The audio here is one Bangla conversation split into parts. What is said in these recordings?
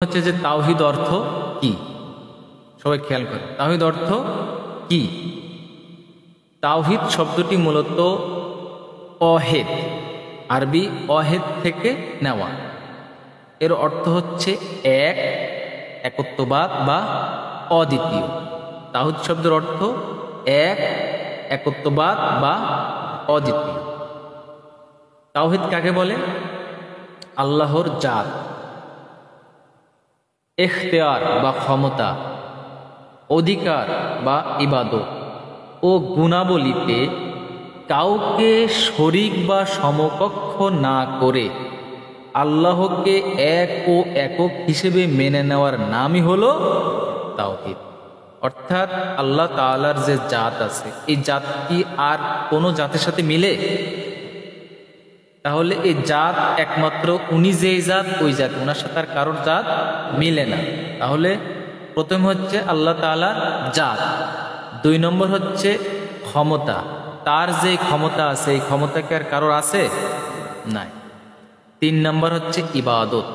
হচ্ছে যে তাওহীদ অর্থ কি, সবাই খেয়াল করে তাওহীদ অর্থ কি। তাওহীদ শব্দটি মূলত অহেদ, আরবি অহেদ থেকে নেওয়া। এর অর্থ হচ্ছে এক, একত্ববাদ বা অদ্বিতীয়। তাওহীদ শব্দের অর্থ এক, একত্ববাদ বা অদ্বিতীয়। তাওহীদ কাকে বলে? আল্লাহর জাত, ইখতিয়ার বা ক্ষমতা, অধিকার বা ইবাদত ও গুণাবলীতে কাউকে শরীক বা সমকক্ষ না করে আল্লাহকে এক ও একক হিসেবে মেনে নেওয়ার নামই হলো তাওহীদ। অর্থাৎ আল্লাহ তাআলার যে জাত আছে, এই জাত কি আর কোনো জাতের সাথে মিলে? তাহলে এই জাত একমাত্র উনি যেই জাত, ওই জাত, ওনার সাথে আর কারোর জাত মিলে না। তাহলে প্রথম হচ্ছে আল্লাহ তাআলার জাত, দুই নম্বর হচ্ছে ক্ষমতা, তার যে ক্ষমতা আছে এই ক্ষমতা কি আর কারোর আছে? নাই। তিন নম্বর হচ্ছে ইবাদত,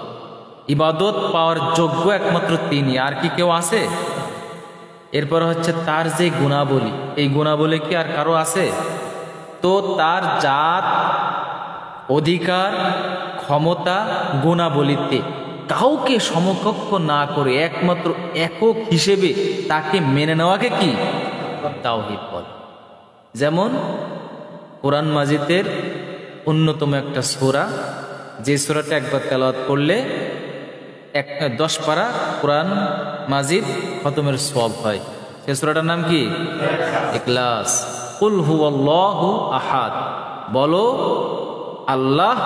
ইবাদত পাওয়ার যোগ্য একমাত্র তিনি, আর কি কেউ আছে? এরপর হচ্ছে তার যে গুণাবলী, এই গুণাবলী কি আর কারো আছে? তো তার জাত, অধিকার, ক্ষমতা, গুণাবলীতে কাউকে সমকক্ষ না করে একমাত্র একক হিসেবে তাকে মেনে নেওয়াকে কি তাওহীদ বলে। যেমন কোরআন মাজিদের অন্যতম একটা সূরা, যে সূরাটা একবার তেলাওয়াত করলে 10 পারা কোরআন মাজিদ খতমের সওয়াব হয়, সে সূরাটার নাম কি? ইখলাস। কুল হুয়াল্লাহু আহাদ, বলো আল্লাহ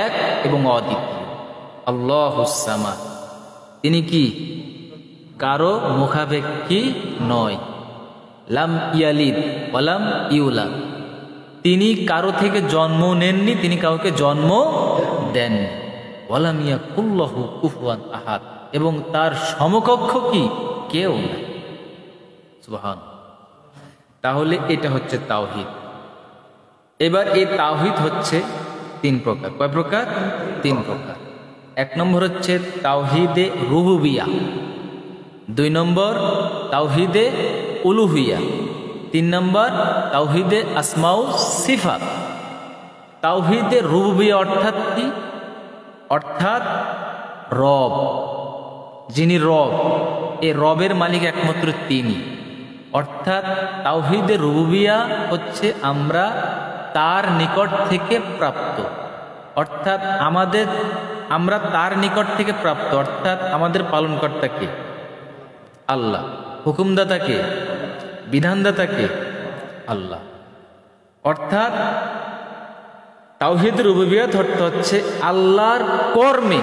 এক এবং অদ্বিতীয়। আল্লাহুস সামাদ, তিনি কি কারো মুখাপেক্ষী নয়। লাম ইয়ালিদ ওয়ালাম ইউলাদ, তিনি কারো থেকে জন্ম নেননি, তিনি কাউকে জন্ম দেননি। ওয়ালাম ইয়াকুল লাহু কুফুয়ান আহাদ, এবং তার সমকক্ষ কি কেউ নাই। সুবহান। তাহলে এটা হচ্ছে তাওহীদ। এবার এই তাওহীদ হচ্ছে তিন প্রকার। কয় প্রকার? তিন প্রকার। এক নম্বর হচ্ছে তাওহীদে রুবুবিয়া, দুই নম্বর তাওহীদে উলুহিয়া, তিন নম্বর তাওহীদে আসমাউ সিফাত। তাওহীদে রুবুবিয়া অর্থাৎ কি? অর্থাৎ রব, যিনি রব, এই রবের মালিক একমাত্র তিনি। অর্থাৎ তাওহীদে রুবুবিয়া হচ্ছে আমরা তার নিকট থেকে প্রাপ্ত, অর্থাৎ আমরা তার নিকট থেকে প্রাপ্ত, অর্থাৎ আমাদের পালনকর্তাকে আল্লাহ, হুকুমদাতাকে, বিধানদাতাকে আল্লাহ। অর্থাৎ তাওহীদ রুবুবিয়ত অর্থ হচ্ছে আল্লাহর কর্মে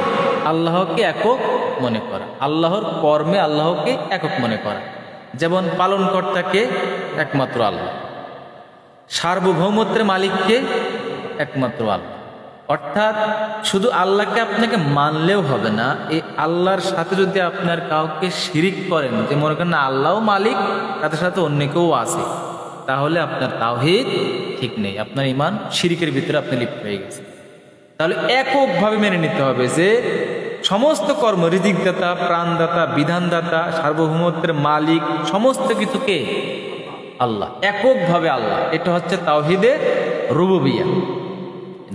আল্লাহকে একক মনে করা, আল্লাহর কর্মে আল্লাহকে একক মনে করা। যেমন পালনকর্তাকে একমাত্র আল্লাহ, সার্বভৌমত্বের মালিককে একমাত্র আল্লাহ। অর্থাৎ শুধু আল্লাহকে আপনাকে মানলেও হবে না, এই আল্লাহর সাথে যদি আপনার কাউকে শিরিক করেন, যে মনে করেন না আল্লাহও মালিক, তাদের সাথে অন্য কেউ আছে, তাহলে আপনার তাওহীদ ঠিক নেই, আপনার ঈমান শিরিকের ভিতরে আপনি লিপ্ত হয়ে গেছে। তাহলে এককভাবে মেনে নিতে হবে যে সমস্ত কর্ম, রিজিকদাতা, প্রাণদাতা, বিধানদাতা, সার্বভৌমত্বের মালিক, সমস্ত কিছুকে আল্লাহ, এককভাবে আল্লাহ। এটা হচ্ছে তাওহীদে রুবুবিয়া।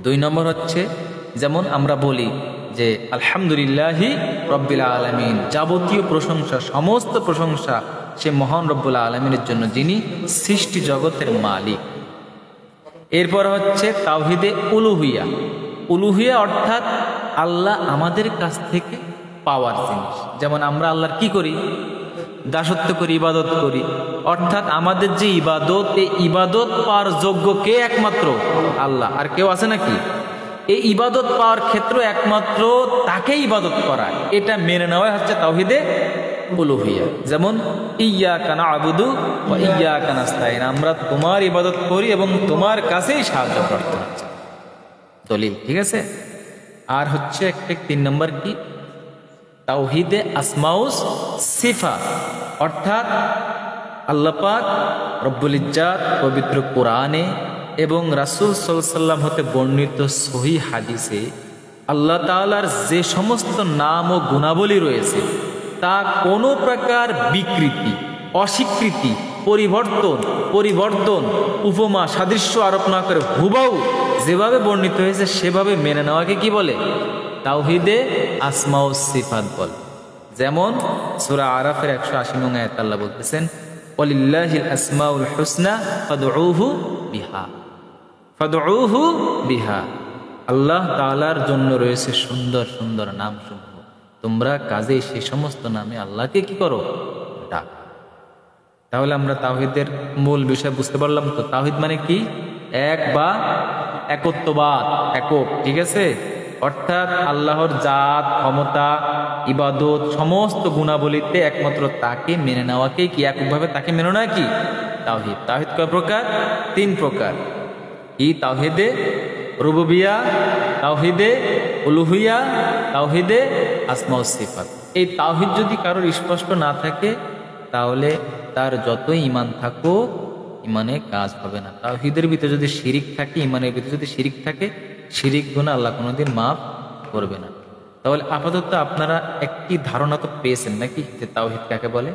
দুই নম্বর হচ্ছে যেমন আমরা বলি যে আলহামদুলিল্লাহি রব্বিল আলামিন, যাবতীয় প্রশংসা, সমস্ত প্রশংসা সে মহান রব্বুল আলামিনের জন্য, যিনি সৃষ্টি জগতের মালিক। এরপর হচ্ছে তাওহীদে উলুহিয়া। উলুহিয়া অর্থাৎ আল্লাহ আমাদের কাছ থেকে পাওয়ার জিনিস। যেমন আমরা আল্লাহর কি করি? দাসত্ব করি, ইবাদত করি। অর্থাৎ আমাদের যে ইবাদত, এই ইবাদত পাওয়ার যোগ্য কে? একমাত্র আল্লাহ, আর কেউ আছে নাকি? এই ইবাদত পাওয়ার ক্ষেত্র একমাত্র তাকে ইবাদত করা, এটা মেনে নেওয়া হচ্ছে তাওহীদে উলুহিয়া। যেমন ইয়্যাকা না'বুদু ওয়া ইয়্যাকা নাস্তাঈন, আমরা তোমার ইবাদত করি এবং তোমার কাছেই সাহায্য প্রার্থনা করি। দলিল, ঠিক আছে। আর হচ্ছে একটা 3 নম্বর কি? তাওহীদে আসমাউস সিফাত, অর্থাৎ আল্লাহ পাক রব্বুল ইজ্জাত পবিত্র কোরআনে এবং রাসূল সাল্লাল্লাহু আলাইহি ওয়াসাল্লাম হতে বর্ণিত সহিহ হাদিসে আল্লাহ তাআলার যে সমস্ত নাম ও গুণাবলী রয়েছে তা কোনো প্রকার বিকৃতি, অস্বীকৃতি, পরিবর্তন, উপমা, সাদৃশ্য আরোপ না করে হুবাহু যেভাবে বর্ণিত হয়েছে সেভাবে মেনে নেওয়াকে কি বলে? তাওহীদে আসমা ও সিফাত বলে। যেমন সূরা আরাফের 180 নং আয়াত আল্লাহ বলতেছেন, ওয়ালিল্লাহিল আসমাউল হুসনা ফাদউহু বিহা। আল্লাহ তাআলার জন্য রয়েছে সুন্দর সুন্দর নামসমূহ, তোমরা কাজেই সেই সমস্ত নামে আল্লাহকে কি করো? ডাক। তাহলে আমরা তাওহীদের মূল বিষয় বুঝতে পারলাম তো। তাওহীদ মানে কি? এক বা একত্ববাদ, একক, ঠিক আছে? অর্থাৎ আল্লাহর জাত, ক্ষমতা, ইবাদত, সমস্ত গুণাবলীতে একমাত্র তাকে মেনে নেওয়াকে কি এককভাবে তাকে মেনে নেওয়া কি তাওহীদ। তাওহীদ কয় প্রকার? 3 প্রকার। কি? তাওহীদে রুবুবিয়া, তাওহীদে উলুহিয়া, তাওহীদে আসমা ও সিফাত। এই তাওহীদ যদি কারোর স্পষ্ট না থাকে তাহলে তার যতই ঈমান থাকুক ঈমানে কাজ হবে না। তাওহীদের ভিতরে যদি শিরিক থাকে, ঈমানের ভিতরে যদি শিরিক থাকে, শিরিক গুনাহ আল্লাহ কোনোদিন মাফ করবে না। তাহলে আপাতত আপনারা একটি ধারণা তো পেয়েছেন নাকি, যে তাওহীদ কাকে বলে?